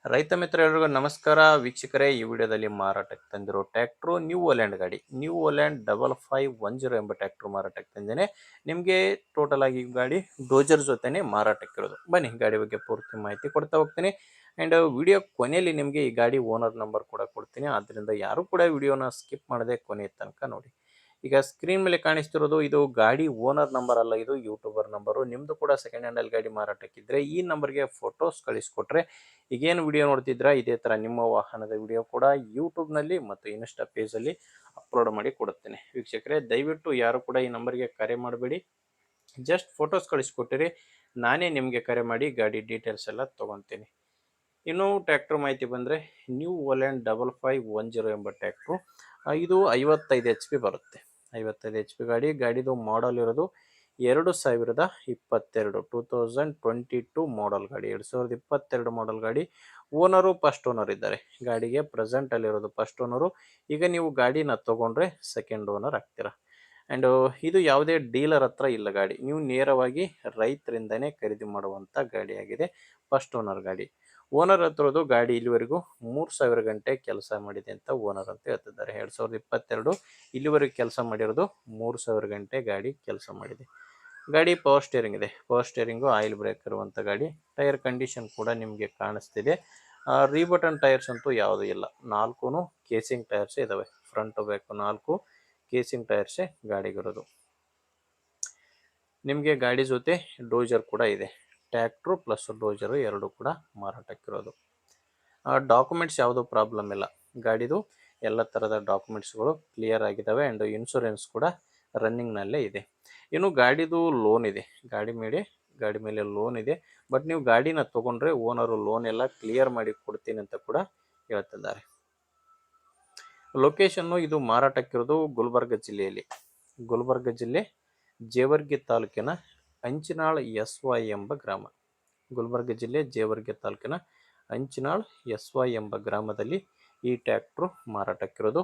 ರೈತ ಮಿತ್ರ ಎಲ್ರಿಗೂ ನಮಸ್ಕಾರ ವೀಕ್ಷಕರೇ. ಈ ವಿಡಿಯೋದಲ್ಲಿ ಮಾರಾಟಕ್ಕೆ ತಂದಿರೋ ಟ್ರ್ಯಾಕ್ಟ್ರು ನ್ಯೂ ಹೋಲ್ಯಾಂಡ್ ಗಾಡಿ, ನ್ಯೂ ಹೋಲ್ಯಾಂಡ್ 5510 ಎಂಬ ಟ್ರ್ಯಾಕ್ಟ್ರು ಮಾರಾಟಕ್ಕೆ ತಂದೇನೆ. ನಿಮಗೆ ಟೋಟಲ್ ಆಗಿ ಈ ಗಾಡಿ ಡೋಜರ್ ಜೊತೆನೆ ಮಾರಾಟಕ್ಕಿರೋದು. ಬನ್ನಿ ಗಾಡಿ ಬಗ್ಗೆ ಪೂರ್ತಿ ಮಾಹಿತಿ ಕೊಡ್ತಾ ಹೋಗ್ತೀನಿ. ಆ್ಯಂಡ್ ವಿಡಿಯೋ ಕೊನೆಯಲ್ಲಿ ನಿಮಗೆ ಈ ಗಾಡಿ ಓನರ್ ನಂಬರ್ ಕೂಡ ಕೊಡ್ತೀನಿ. ಆದ್ದರಿಂದ ಯಾರು ಕೂಡ ವಿಡಿಯೋನ ಸ್ಕಿಪ್ ಮಾಡದೆ ಕೊನೆಯ ತನಕ ನೋಡಿ. ಈಗ ಸ್ಕ್ರೀನ್ ಮೇಲೆ ಕಾಣಿಸ್ತಿರೋದು ಇದು ಗಾಡಿ ಓನರ್ ನಂಬರ್ ಅಲ್ಲ, ಇದು ಯೂಟ್ಯೂಬರ್ ನಂಬರು. ನಿಮ್ಮದು ಕೂಡ ಸೆಕೆಂಡ್ ಹ್ಯಾಂಡಲ್ ಗಾಡಿ ಮಾರಾಟಕ್ಕಿದ್ರೆ ಈ ನಂಬರ್ಗೆ ಫೋಟೋಸ್ ಕಳಿಸ್ಕೊಟ್ರೆ ಈಗೇನು ವಿಡಿಯೋ ನೋಡ್ತಿದ್ರಾ ಇದೇ ಥರ ನಿಮ್ಮ ವಾಹನದ ವಿಡಿಯೋ ಕೂಡ ಯೂಟ್ಯೂಬ್ನಲ್ಲಿ ಮತ್ತು ಇನ್ಸ್ಟಾ ಪೇಜಲ್ಲಿ ಅಪ್ಲೋಡ್ ಮಾಡಿ ಕೊಡುತ್ತೇನೆ. ವೀಕ್ಷಕರೇ, ದಯವಿಟ್ಟು ಯಾರು ಕೂಡ ಈ ನಂಬರ್ಗೆ ಕರೆ ಮಾಡಬೇಡಿ. ಜಸ್ಟ್ ಫೋಟೋಸ್ ಕಳಿಸ್ಕೊಟ್ಟಿರಿ, ನಾನೇ ನಿಮಗೆ ಕರೆ ಮಾಡಿ ಗಾಡಿ ಡೀಟೇಲ್ಸ್ ಎಲ್ಲ ತೊಗೊತೀನಿ. ಇನ್ನು ಟ್ರ್ಯಾಕ್ಟರ್ ಮಾಹಿತಿ ಬಂದರೆ ನ್ಯೂ ಹೋಲ್ಯಾಂಡ್ 5510 ಎಂಬ ಟ್ರ್ಯಾಕ್ಟ್ರು. ಇದು 55 HP ಬರುತ್ತೆ. 55 HP ಗಾಡಿದು ಮಾಡಲ್ ಇರೋದು 2022 2022 ಮಾಡಲ್ ಗಾಡಿ. 2022 ಮಾಡಲ್ ಗಾಡಿ. ಓನರು ಫಸ್ಟ್ ಓನರ್ ಇದ್ದಾರೆ ಗಾಡಿಗೆ. ಪ್ರೆಸೆಂಟ್ ಅಲ್ಲಿರೋದು ಫಸ್ಟ್ ಓನರು. ಈಗ ನೀವು ಗಾಡಿನ ತೊಗೊಂಡ್ರೆ ಸೆಕೆಂಡ್ ಓನರ್ ಆಗ್ತೀರಾ. ಆ್ಯಂಡ್ ಇದು ಯಾವುದೇ ಡೀಲರ್ ಹತ್ರ ಇಲ್ಲ ಗಾಡಿ, ನೀವು ನೇರವಾಗಿ ರೈತರಿಂದನೇ ಖರೀದಿ ಮಾಡುವಂಥ ಗಾಡಿ ಆಗಿದೆ. ಫಸ್ಟ್ ಓನರ್ ಗಾಡಿ. ಓನರ್ ಹತ್ರದ್ದು ಗಾಡಿ ಇಲ್ಲಿವರೆಗೂ 3000 ಗಂಟೆ ಕೆಲಸ ಮಾಡಿದೆ ಅಂತ ಓನರ್ ಅಂತ ಹೇಳ್ತಿದ್ದಾರೆ. 2022 ಇಲ್ಲಿವರೆಗೂ ಕೆಲಸ ಮಾಡಿರೋದು 3000 ಗಂಟೆ ಗಾಡಿ ಕೆಲಸ ಮಾಡಿದೆ. ಗಾಡಿ ಪವರ್ ಸ್ಟೇರಿಂಗ್ ಇದೆ. ಪವರ್ ಸ್ಟೇರಿಂಗು, ಆಯಿಲ್ ಬ್ರೇಕ್ ಇರುವಂಥ ಗಾಡಿ. ಟೈರ್ ಕಂಡೀಷನ್ ಕೂಡ ನಿಮಗೆ ಕಾಣಿಸ್ತಿದೆ. ರೀಬಟನ್ ಟೈರ್ಸ್ ಅಂತೂ ಯಾವುದೂ ಇಲ್ಲ. 4 ಕೇಸಿಂಗ್ ಟೈರ್ಸೇ ಇದ್ದಾವೆ. ಫ್ರಂಟ್ ಬ್ಯಾಕ್ 4 ಕೇಸಿಂಗ್ ಟೈರ್ಸೇ ಗಾಡಿಗಿರೋದು. ನಿಮಗೆ ಗಾಡಿ ಜೊತೆ ಡೋಜರ್ ಕೂಡ ಇದೆ. ಟ್ರ್ಯಾಕ್ಟ್ರು ಪ್ಲಸ್ ಡೋಜರು ಎರಡು ಕೂಡ ಮಾರಾಟಕ್ಕಿರೋದು. ಡಾಕ್ಯುಮೆಂಟ್ಸ್ ಯಾವುದೂ ಪ್ರಾಬ್ಲಮ್ ಇಲ್ಲ. ಗಾಡಿದು ಎಲ್ಲ ಥರದ ಡಾಕ್ಯುಮೆಂಟ್ಸ್ಗಳು ಕ್ಲಿಯರ್ ಆಗಿದ್ದಾವೆ. ಆ್ಯಂಡ್ ಇನ್ಶೂರೆನ್ಸ್ ಕೂಡ ರನ್ನಿಂಗ್ನಲ್ಲೇ ಇದೆ. ಇನ್ನು ಗಾಡಿದು ಲೋನ್ ಇದೆ. ಗಾಡಿ ಮೇಲೆ ಲೋನ್ ಇದೆ. ಬಟ್ ನೀವು ಗಾಡಿನ ತೊಗೊಂಡ್ರೆ ಓನರು ಲೋನ್ ಎಲ್ಲ ಕ್ಲಿಯರ್ ಮಾಡಿ ಕೊಡ್ತೀನಿ ಅಂತ ಕೂಡ ಹೇಳ್ತಿದ್ದಾರೆ. ಲೊಕೇಶನ್ನು ಇದು ಮಾರಾಟಕ್ಕಿರೋದು ಗುಲ್ಬರ್ಗ ಜಿಲ್ಲೆಯಲ್ಲಿ. ಗುಲ್ಬರ್ಗ ಜಿಲ್ಲೆ ಜೇವರ್ಗಿ ತಾಲೂಕಿನ ಅಂಚಿನಾಳ್ SY ಎಂಬ ಗ್ರಾಮ. ಗುಲ್ಬರ್ಗ ಜಿಲ್ಲೆ ಜೇವರ್ಗಿ ತಾಲೂಕಿನ ಅಂಚಿನಾಳ್ SY ಎಂಬ ಗ್ರಾಮದಲ್ಲಿ ಈ ಟ್ರ್ಯಾಕ್ಟ್ರು ಮಾರಾಟಕ್ಕಿರೋದು.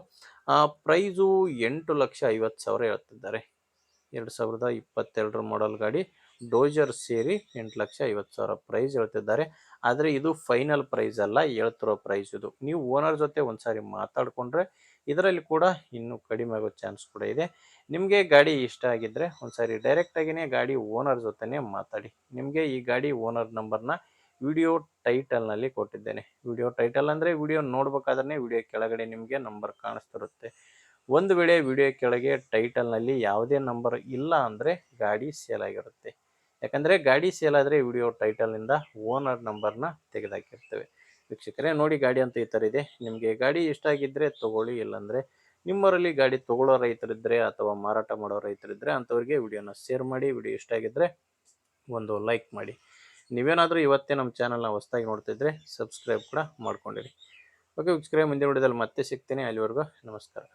ಪ್ರೈಸು 8,50,000 ಹೇಳ್ತಿದ್ದಾರೆ. 2022 ಮಾಡಲ್ ಗಾಡಿ. ಡೋಜರ್ ಸೇರಿ 8,50,000 ಪ್ರೈಸ್ ಹೇಳ್ತಿದ್ದಾರೆ. ಆದರೆ ಇದು ಫೈನಲ್ ಪ್ರೈಸ್ ಅಲ್ಲ, ಹೇಳ್ತಿರೋ ಪ್ರೈಸ್ ಇದು. ನೀವು ಓನರ್ ಜೊತೆ ಒಂದ್ಸಾರಿ ಮಾತಾಡಿಕೊಂಡ್ರೆ ಇದರಲ್ಲಿ ಕೂಡ ಇನ್ನೂ ಕಡಿಮೆ ಆಗೋ ಚಾನ್ಸ್ ಕೂಡ ಇದೆ. ನಿಮಗೆ ಗಾಡಿ ಇಷ್ಟ ಆಗಿದ್ದರೆ ಒಂದ್ಸಾರಿ ಡೈರೆಕ್ಟಾಗಿಯೇ ಗಾಡಿ ಓನರ್ ಜೊತೆನೇ ಮಾತಾಡಿ. ನಿಮಗೆ ಈ ಗಾಡಿ ಓನರ್ ನಂಬರ್ನ ವಿಡಿಯೋ ಟೈಟಲ್ನಲ್ಲಿ ಕೊಟ್ಟಿದ್ದೇನೆ. ವಿಡಿಯೋ ಟೈಟಲ್ ಅಂದರೆ ವಿಡಿಯೋ ನೋಡ್ಬೇಕಾದ್ರೆ ವಿಡಿಯೋ ಕೆಳಗಡೆ ನಿಮಗೆ ನಂಬರ್ ಕಾಣಿಸ್ತಿರುತ್ತೆ. ಒಂದು ವೇಳೆ ವಿಡಿಯೋ ಕೆಳಗೆ ಟೈಟಲ್ನಲ್ಲಿ ಯಾವುದೇ ನಂಬರ್ ಇಲ್ಲ ಅಂದರೆ ಗಾಡಿ ಸೇಲ್ ಆಗಿರುತ್ತೆ. ಯಾಕಂದರೆ ಗಾಡಿ ಸೇಲ್ ಆದರೆ ವಿಡಿಯೋ ಟೈಟಲ್ನಿಂದ ಓನರ್ ನಂಬರ್ನ ತೆಗೆದಾಕಿರ್ತೇವೆ. ವೀಕ್ಷಕರೇ, ನೋಡಿ ಗಾಡಿ ಅಂತ ಈ ಥರ ಇದೆ. ನಿಮಗೆ ಗಾಡಿ ಇಷ್ಟ ಆಗಿದ್ದರೆ ತೊಗೊಳ್ಳಿ, ಇಲ್ಲಾಂದರೆ ನಿಮ್ಮವರಲ್ಲಿ ಗಾಡಿ ತೊಗೊಳ್ಳೋ ರೈತರಿದ್ದರೆ ಅಥವಾ ಮಾರಾಟ ಮಾಡೋ ರೈತರಿದ್ದರೆ ಅಂಥವ್ರಿಗೆ ವಿಡಿಯೋನ ಶೇರ್ ಮಾಡಿ. ವಿಡಿಯೋ ಇಷ್ಟ ಆಗಿದ್ದರೆ ಒಂದು ಲೈಕ್ ಮಾಡಿ. ನೀವೇನಾದರೂ ಇವತ್ತೇ ನಮ್ಮ ಚಾನಲ್ನ ಹೊಸದಾಗಿ ನೋಡ್ತಿದ್ರೆ ಸಬ್ಸ್ಕ್ರೈಬ್ ಕೂಡ ಮಾಡ್ಕೊಂಡಿರಿ. ಓಕೆ ವೀಕ್ಷಕರೇ, ಮುಂದಿನ ವಿಡಿಯೋದಲ್ಲಿ ಮತ್ತೆ ಸಿಗ್ತೀನಿ. ಅಲ್ಲಿವರೆಗೂ ನಮಸ್ಕಾರ.